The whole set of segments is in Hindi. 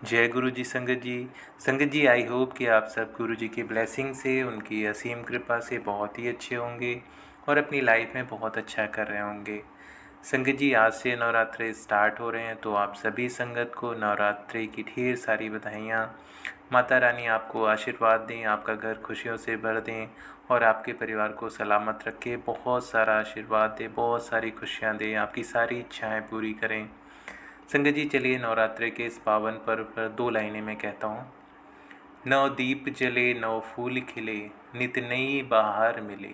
जय गुरु जी संगत जी। संगत जी, आई होप कि आप सब गुरु जी की ब्लेसिंग से, उनकी असीम कृपा से बहुत ही अच्छे होंगे और अपनी लाइफ में बहुत अच्छा कर रहे होंगे। संगत जी, आज से नवरात्रे स्टार्ट हो रहे हैं, तो आप सभी संगत को नवरात्रे की ढेर सारी बधाइयाँ। माता रानी आपको आशीर्वाद दें, आपका घर खुशियों से भर दें और आपके परिवार को सलामत रखे, बहुत सारा आशीर्वाद दें, बहुत सारी खुशियाँ दें, आपकी सारी इच्छाएँ पूरी करें। संगत जी, चलिए नवरात्रे के इस पावन पर्व पर दो लाइनें मैं कहता हूँ। नौ दीप जले, नौ फूल खिले, नित नई बहार मिले।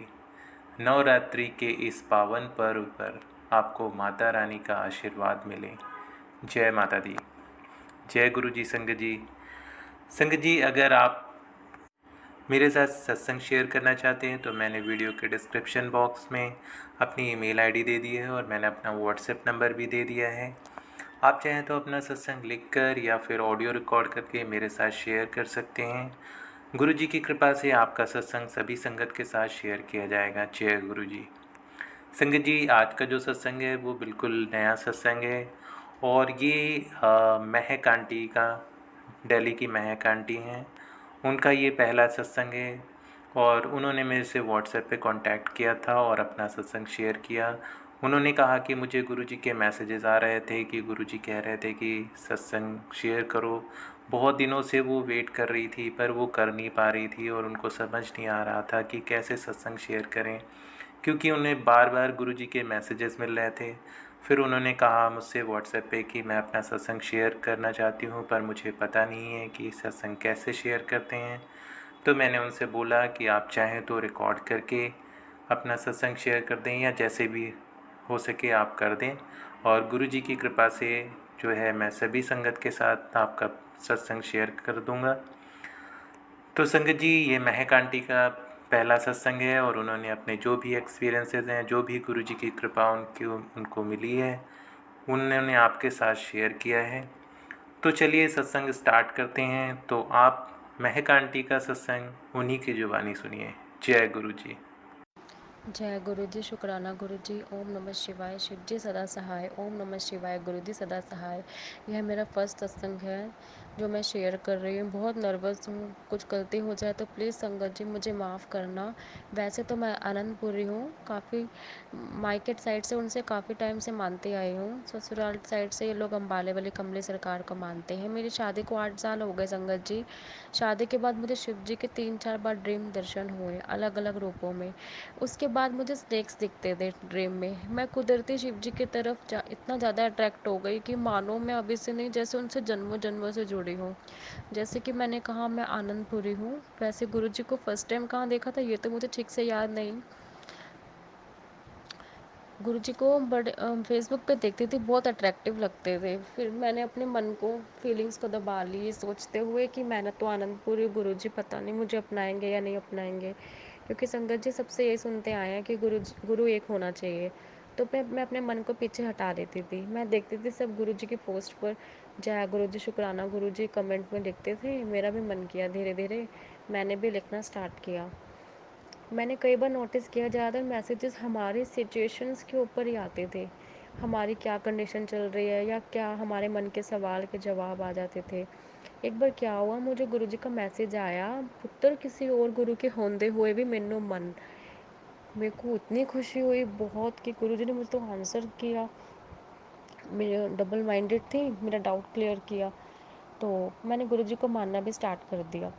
नवरात्रि के इस पावन पर्व पर आपको माता रानी का आशीर्वाद मिले। जय माता दी। जय गुरु जी संगत जी। संगत जी, अगर आप मेरे साथ सत्संग शेयर करना चाहते हैं तो मैंने वीडियो के डिस्क्रिप्शन बॉक्स में अपनी ईमेल आईडी दे दी है और मैंने अपना व्हाट्सएप नंबर भी दे दिया है। आप चाहें तो अपना सत्संग लिखकर या फिर ऑडियो रिकॉर्ड करके मेरे साथ शेयर कर सकते हैं। गुरु जी की कृपा से आपका सत्संग सभी संगत के साथ शेयर किया जाएगा। जय गुरु जी। संगत जी, आज का जो सत्संग है वो बिल्कुल नया सत्संग है और ये महक आंटी का, दिल्ली की महक आंटी हैं, उनका ये पहला सत्संग है और उन्होंने मेरे से व्हाट्सएप पे कांटेक्ट किया था और अपना सत्संग शेयर किया। उन्होंने कहा कि मुझे गुरुजी के मैसेजेस आ रहे थे कि गुरुजी कह रहे थे कि सत्संग शेयर करो। बहुत दिनों से वो वेट कर रही थी पर वो कर नहीं पा रही थी और उनको समझ नहीं आ रहा था कि कैसे सत्संग शेयर करें, क्योंकि उन्हें बार बार गुरुजी के मैसेजेस मिल रहे थे। फिर उन्होंने कहा मुझसे व्हाट्सएप पे कि मैं अपना सत्संग शेयर करना चाहती हूँ पर मुझे पता नहीं है कि सत्संग कैसे शेयर करते हैं। तो मैंने उनसे बोला कि आप चाहें तो रिकॉर्ड करके अपना सत्संग शेयर कर दें या जैसे भी हो सके आप कर दें, और गुरुजी की कृपा से जो है मैं सभी संगत के साथ आपका सत्संग शेयर कर दूंगा। तो संगत जी, ये महक आंटी का पहला सत्संग है और उन्होंने अपने जो भी एक्सपीरियंसेस हैं, जो भी गुरुजी की कृपा उनको मिली है, उन्होंने आपके साथ शेयर किया है। तो चलिए सत्संग स्टार्ट करते हैं। तो आप महक आंटी का सत्संग उन्हीं की जुबानी सुनिए। जय गुरु जी। जय गुरु जी, शुक्राना गुरु जी। ओम नमः शिवाय। शिव जी सदा सहाय। ओम नमः शिवाय। गुरु जी सदा सहाय। यह मेरा फर्स्ट सत्संग है जो मैं शेयर कर रही हूँ। बहुत नर्वस हूँ, कुछ गलती हो जाए तो प्लीज़ संगत जी मुझे माफ़ करना। वैसे तो मैं आनंदपुरी हूँ, काफ़ी मार्केट साइड से उनसे काफ़ी टाइम से मानती आई हूँ। ससुराल साइड से ये लोग अम्बाले वाली कमली सरकार को मानते हैं। मेरी शादी को 8 साल हो गए संगत जी। शादी के बाद मुझे शिव जी के 3-4 बार ड्रीम दर्शन हुए अलग अलग रूपों में। उसके बाद मुझे स्नेक्स दिखते थे ड्रीम में। मैं कुदरती शिव जी की तरफ इतना ज़्यादा अट्रैक्ट हो गई कि मानो मैं अभी से नहीं, जैसे उनसे जन्मों जन्मों से जुड़ी हूँ। जैसे कि मैंने कहा मैं आनंदपुरी हूँ, वैसे गुरु जी को फर्स्ट टाइम कहाँ देखा था ये तो मुझे ठीक से याद नहीं। गुरु जी को बड़े फेसबुक पे देखती थी, बहुत अट्रैक्टिव लगते थे। फिर मैंने अपने मन को, फीलिंग्स को दबा ली सोचते हुए कि मैंने तो आनंदपुरी, गुरु जी पता नहीं मुझे अपनाएंगे या नहीं अपनाएंगे, क्योंकि संगत जी सबसे यही सुनते आए हैं कि गुरु एक होना चाहिए। तो मैं अपने मन को पीछे हटा देती थी। मैं देखती थी सब गुरु जी की पोस्ट पर जय गुरु जी, शुक्राना गुरु जी कमेंट में लिखते थे। मेरा भी मन किया, धीरे धीरे मैंने भी लिखना स्टार्ट किया। मैंने कई बार नोटिस किया ज़्यादातर मैसेजेस हमारी सिचुएशंस के ऊपर ही आते थे। हमारी क्या कंडीशन चल रही है या क्या हमारे मन के सवाल के जवाब आ जाते थे। एक बार क्या हुआ, मुझे गुरुजी का मैसेज आया, पुत्र किसी और गुरु के होंदे हुए भी मैनू मन। मेरे को इतनी खुशी हुई बहुत कि गुरुजी ने मुझे तो आंसर किया। मेरे डबल माइंडेड थी, मेरा डाउट क्लियर किया। तो मैंने गुरुजी को मानना भी स्टार्ट कर दिया।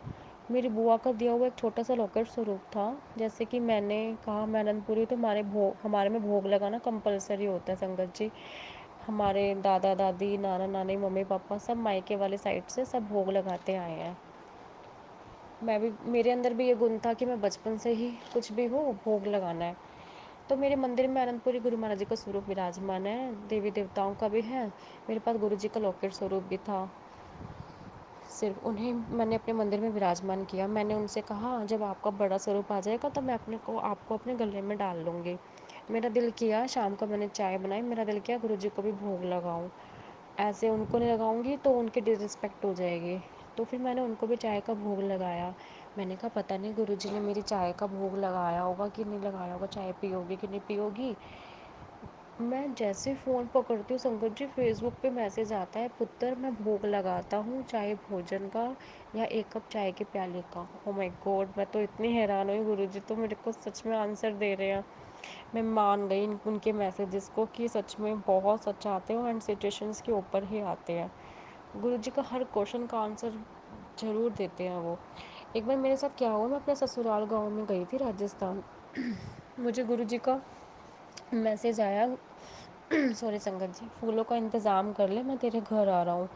मेरी बुआ का दिया हुआ एक छोटा सा लॉकेट स्वरूप था। जैसे कि मैंने कहा मैं आनंदपुरी, तो हमारे में भोग लगाना कंपलसरी होता है संगत जी। हमारे दादा दादी, नाना नानी, मम्मी पापा सब मायके वाले साइड से सब भोग लगाते आए हैं। मैं भी, मेरे अंदर भी ये गुण था कि मैं बचपन से ही कुछ भी हो भोग लगाना है। तो मेरे मंदिर में आनंदपुरी गुरु महाराज जी का स्वरूप विराजमान है, देवी देवताओं का भी है। मेरे पास गुरु जी का लॉकेट स्वरूप भी था। सिर्फ उन्हें मैंने अपने मंदिर में विराजमान किया। मैंने उनसे कहा जब आपका बड़ा स्वरूप आ जाएगा तो मैं आपको अपने गले में डाल लूँगी। मेरा दिल किया, शाम को मैंने चाय बनाई, मेरा दिल किया गुरु जी को भी भोग लगाऊँ। ऐसे उनको नहीं लगाऊंगी तो उनकी डिसरिस्पेक्ट हो जाएगी। तो फिर मैंने उनको भी चाय का भोग लगाया। मैंने कहा पता नहीं गुरुजी ने मेरी चाय का भोग लगाया होगा कि नहीं लगाया होगा, चाय पियोगी कि नहीं पियोगी। मैं जैसे फ़ोन पकड़ती हूँ संगत जी, फ़ेसबुक पे मैसेज आता है, पुत्र मैं भोग लगाता हूँ, चाहे भोजन का या 1 कप चाय के प्याले का। Oh my God! मैं तो इतनी हैरान हुई, गुरुजी तो मेरे को सच में आंसर दे रहे हैं। मैं मान गई उनके मैसेजेस को कि सच में बहुत सच आते हैं एंड सिचुएशंस के ऊपर ही आते हैं। गुरुजी का हर क्वेश्चन का आंसर ज़रूर देते हैं वो। एक बार मेरे साथ क्या हुआ, मैं अपने ससुराल गाँव में गई थी राजस्थान। मुझे गुरुजी का मैसेज आया, सॉरी संगत जी, फूलों का इंतज़ाम कर ले, मैं तेरे घर आ रहा हूँ।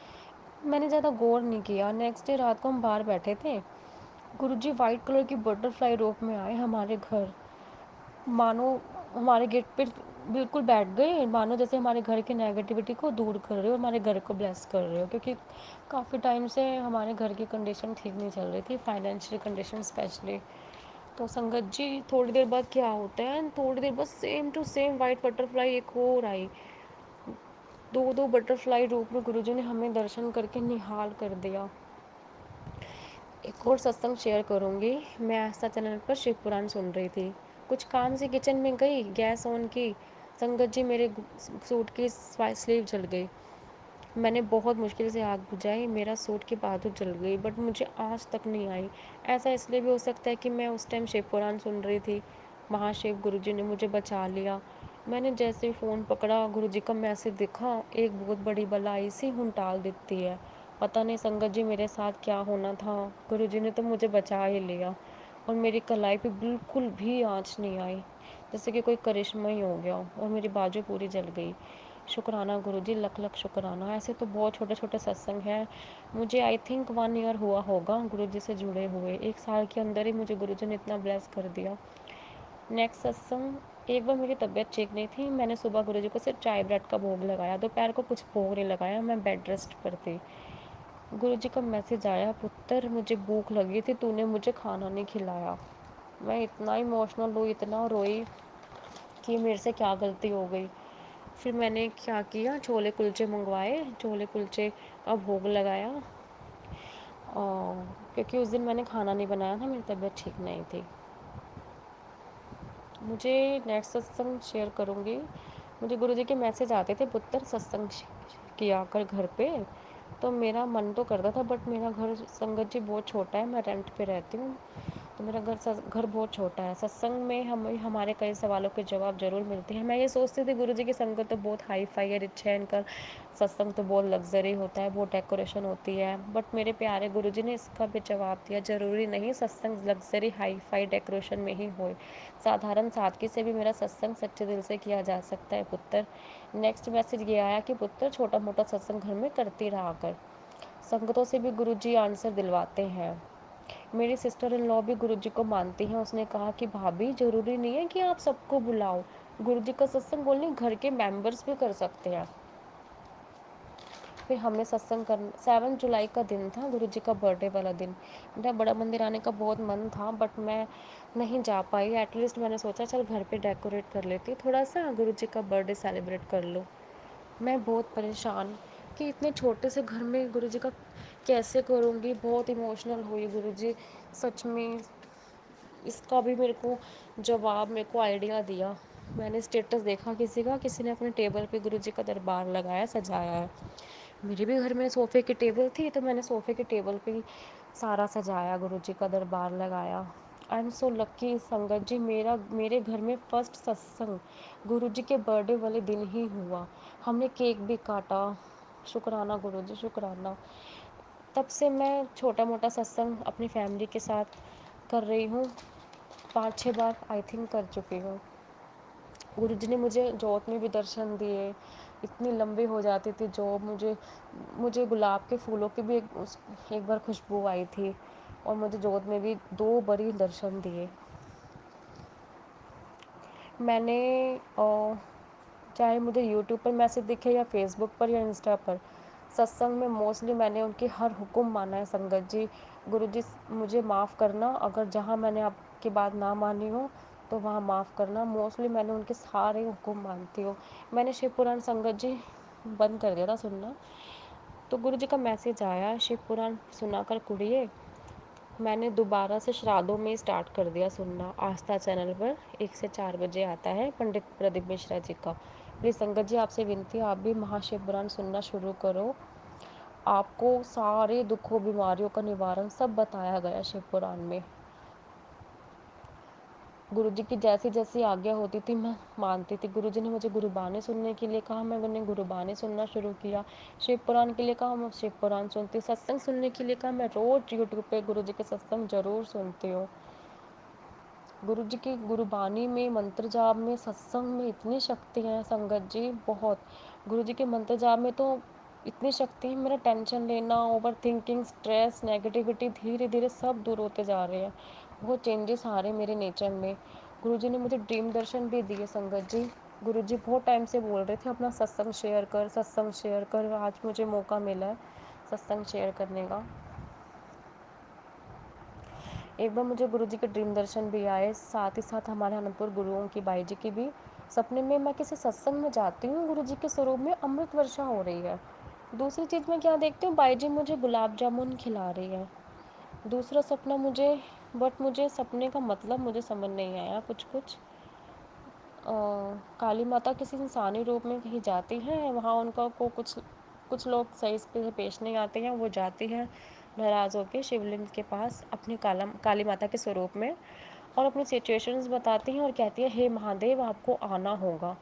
मैंने ज़्यादा गौर नहीं किया। नेक्स्ट डे रात को हम बाहर बैठे थे, गुरुजी वाइट कलर की बटरफ्लाई रूप में आए हमारे घर। मानो हमारे गेट पे बिल्कुल बैठ गए, मानो जैसे हमारे घर की नेगेटिविटी को दूर कर रहे हो, हमारे घर को ब्लेस कर रहे हो, क्योंकि काफ़ी टाइम से हमारे घर की कंडीशन ठीक नहीं चल रही थी, फाइनेंशियल कंडीशन स्पेशली। तो संगत जी थोड़ी देर बाद क्या होता है, थोड़ी देर बाद same to same white butterfly एक और आई। दो दो बटरफ्लाई रूप में गुरुजी ने हमें दर्शन करके निहाल कर दिया। एक और सत्संग शेयर करूँगी। मैं आस्था चैनल पर शिव पुराण सुन रही थी, कुछ काम से किचन में गई, गैस ऑन की, संगत जी मेरे सूट की स्लीव जल गई। मैंने बहुत मुश्किल से आग बुझाई, मेरा सूट की बाजू जल गई, बट मुझे आज तक नहीं आई। ऐसा इसलिए भी हो सकता है कि मैं उस टाइम शिव पुराण सुन रही थी। महाशिव गुरुजी ने मुझे बचा लिया। मैंने जैसे ही फ़ोन पकड़ा, गुरुजी का मैसेज दिखा, एक बहुत बड़ी बलाई सी हुन टाल देती है। पता नहीं संगत जी मेरे साथ क्या होना था, गुरुजी ने तो मुझे बचा ही लिया और मेरी कलाई पे बिल्कुल भी आँच नहीं आई, जैसे कि कोई करिश्मा ही हो गया, और मेरी बाजू पूरी जल गई। शुक्राना गुरुजी, लख लख शुक्राना। ऐसे तो बहुत छोटे छोटे सत्संग हैं। मुझे आई थिंक 1 ईयर हुआ होगा गुरुजी से जुड़े हुए, 1 साल के अंदर ही मुझे गुरुजी ने इतना ब्लेस कर दिया। नेक्स्ट सत्संग, एक बार मेरी तबीयत ठीक नहीं थी, मैंने सुबह गुरुजी को सिर्फ चाय ब्रेड का भोग लगाया, दोपहर को कुछ भोग नहीं लगाया, मैं बेड रेस्ट पर थी। गुरुजी का मैसेज आया, पुत्र मुझे भूख लगी थी, तूने मुझे खाना नहीं खिलाया। मैं इतना इमोशनल हुई, इतना रोई कि मेरे से क्या गलती हो गई। फिर मैंने क्या किया, छोले कुलचे मंगवाए, छोले कुलचे का भोग लगाया, और क्योंकि उस दिन मैंने खाना नहीं बनाया था, मेरी तबीयत ठीक नहीं थी। मुझे नेक्स्ट सत्संग शेयर करूँगी। मुझे गुरुजी के मैसेज आते थे, पुत्र सत्संग किया कर घर पे। तो मेरा मन तो करता था, बट मेरा घर संगत जी बहुत छोटा है, मैं रेंट पे रहती हूँ, तो मेरा घर बहुत छोटा है। सत्संग में हम हमारे कई सवालों के जवाब ज़रूर मिलते हैं। मैं ये सोचती थी गुरुजी की संगत तो बहुत हाई फाई है, रिच है, इनका सत्संग तो बहुत लग्जरी होता है, बहुत डेकोरेशन होती है, बट मेरे प्यारे गुरुजी ने इसका भी जवाब दिया, ज़रूरी नहीं सत्संग लग्जरी हाई फाई डेकोरेशन में ही हो, साधारण सादगी से भी मेरा सत्संग सच्चे दिल से किया जा सकता है पुत्र। नेक्स्ट मैसेज ये आया कि पुत्र छोटा मोटा सत्संग घर में करती रहा कर, संगतों से भी गुरुजी आंसर दिलवाते हैं। मेरी सिस्टर इन लॉ भी गुरुजी को मानती हैं, उसने कहा कि भाभी ज़रूरी नहीं है कि आप सबको बुलाओ, गुरुजी का सत्संग बोलने घर के मेंबर्स भी कर सकते हैं। फिर हमने सत्संग कर 7 जुलाई का दिन था, गुरुजी का बर्थडे वाला दिन। मेरा बड़ा मंदिर आने का बहुत मन था, बट मैं नहीं जा पाई। एटलीस्ट मैंने सोचा चल घर पे डेकोरेट कर लेती, थोड़ा सा गुरुजी का बर्थडे सेलिब्रेट कर लो। मैं बहुत परेशान कि इतने छोटे से घर में गुरुजी का कैसे करूँगी, बहुत इमोशनल हुई। गुरुजी सच में इसका भी मेरे को जवाब, मेरे को आइडिया दिया। मैंने स्टेटस देखा किसी का, किसी ने अपने टेबल पे गुरुजी का दरबार लगाया, सजाया है। मेरे भी घर में सोफ़े की टेबल थी, तो मैंने सोफ़े की टेबल पे ही सारा सजाया, गुरुजी का दरबार लगाया। आई एम सो लक्की संगत जी, मेरे घर में फर्स्ट सत्संग गुरुजी के बर्थडे वाले दिन ही हुआ। हमने केक भी काटा। शुक्राना गुरुजी, शुक्राना। तब से मैं छोटा मोटा सत्संग अपनी फैमिली के साथ कर रही हूँ, 5-6 बार आई थिंक कर चुकी हूँ। गुरुजी ने मुझे जोत में भी दर्शन दिए, इतनी लंबी हो जाती थी जॉब, मुझे मुझे गुलाब के फूलों की भी एक बार खुशबू आई थी, और मुझे जोत में भी 2 बारी दर्शन दिए। मैंने चाहे मुझे यूट्यूब पर मैसेज दिखे या फेसबुक पर या इंस्टा पर, सत्संग में मोस्टली मैंने उनकी हर हुक्म माना है संगत जी। गुरुजी मुझे माफ़ करना अगर जहाँ मैंने आपकी बात ना मानी हो, तो वहाँ माफ़ करना। मोस्टली मैंने उनके सारे हुक्म मानती हूँ। मैंने शिव पुराण संगत जी बंद कर दिया था सुनना, तो गुरुजी का मैसेज आया, शिव पुराण सुना कर कुड़िए। मैंने दोबारा से श्राद्धों में स्टार्ट कर दिया सुनना, आस्था चैनल पर 1 से 4 बजे आता है, पंडित प्रदीप मिश्रा जी का। प्लीज़ संगत जी आपसे विनती है, आप भी महाशिव पुराण सुनना शुरू करो। आपको सारे दुखों बीमारियों का निवारण सब बताया गया शिव पुराण में। गुरु जी की जैसी जैसी आज्ञा होती थी मैं मानती थी। गुरु जी ने मुझे गुरुबानी सुनने के लिए कहा, मैंने गुरुबानी सुनना शुरू किया। शिव पुराण के लिए कहा, मैं शिव पुराण सुनती हूँ। सत्संग सुनने के लिए कहा, मैं रोज़ यूट्यूब पे गुरु जी के सत्संग ज़रूर सुनती हूँ। गुरु जी की गुरुबानी में, मंत्र जाप में, सत्संग में इतनी शक्ति है संगत जी, बहुत। गुरु जी के मंत्र जाप में तो इतनी शक्ति है, मेरा टेंशन लेना, ओवर थिंकिंग, स्ट्रेस, नेगेटिविटी धीरे धीरे सब दूर होते जा रहे हैं। बहुत चेंजेस आ रहे हैं मेरे नेचर में। गुरु जी ने मुझे ड्रीम दर्शन भी दिए संगत जी। गुरु जी बहुत टाइम से बोल रहे थे अपना सत्संग शेयर कर, सत्संग शेयर कर। आज मुझे मौका मिला है सत्संग शेयर करने का। एक बार मुझे गुरु जी के ड्रीम दर्शन भी आए, साथ ही साथ हमारे अनंतपुर गुरुओं की, बाई जी की भी। सपने में मैं किसी सत्संग में जाती हूँ, गुरु जी के स्वरूप में अमृत वर्षा हो रही है। दूसरी चीज़ मैं क्या देखती हूँ, बाई जी मुझे गुलाब जामुन खिला रही है। दूसरा सपना मुझे, बट मुझे सपने का मतलब मुझे समझ नहीं आया। कुछ कुछ काली माता किसी इंसानी रूप में कहीं जाती हैं, वहाँ उनका को कुछ कुछ लोग सही से पेश नहीं आते हैं, वो जाती हैं नाराज़ होकर शिवलिंग के पास अपनी काली माता के स्वरूप में, और अपनी सिचुएशंस बताती हैं और कहती है, हे महादेव आपको आना होगा।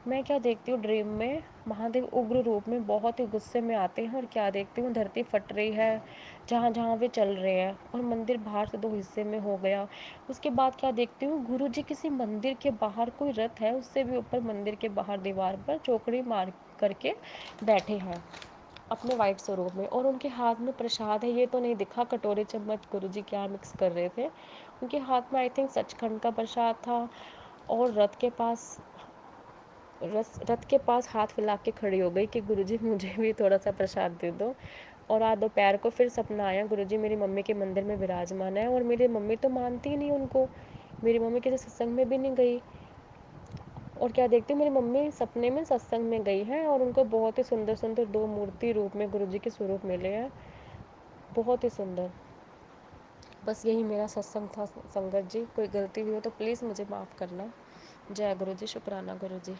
मैं क्या देखती हूँ ड्रीम में, महादेव उग्र रूप में बहुत ही गुस्से में आते हैं, और क्या देखती हूँ धरती फट रही है जहाँ जहाँ वे चल रहे हैं, और मंदिर बाहर से दो हिस्से में हो गया। उसके बाद क्या देखती हूँ, गुरु जी किसी मंदिर के बाहर, कोई रथ है उससे भी ऊपर मंदिर के बाहर दीवार पर चौकड़ी मार करके बैठे हैं अपने वाइट स्वरूप में, और उनके हाथ में प्रसाद है। ये तो नहीं दिखा कटोरे चम्मच गुरु जी क्या मिक्स कर रहे थे। उनके हाथ में आई थिंक सचखंड का प्रसाद था, और रथ के पास हाथ फैला के खड़ी हो गई कि गुरुजी मुझे भी थोड़ा सा प्रसाद दे दो। और आज दोपहर को फिर सपना आया, गुरुजी मेरी मम्मी के मंदिर में विराजमान है, और मेरी मम्मी तो मानती ही नहीं उनको। मेरी मम्मी किसी सत्संग में भी नहीं गई, और क्या देखती हूँ, मेरी मम्मी सपने में सत्संग में गई है, और उनको बहुत ही सुंदर सुंदर दो मूर्ति रूप में गुरुजी के स्वरूप मिले हैं, बहुत ही सुंदर। बस यही मेरा सत्संग था संगत जी। कोई गलती हुई हो तो प्लीज़ मुझे माफ़ करना। जय गुरु जी, शुक्राना गुरु जी।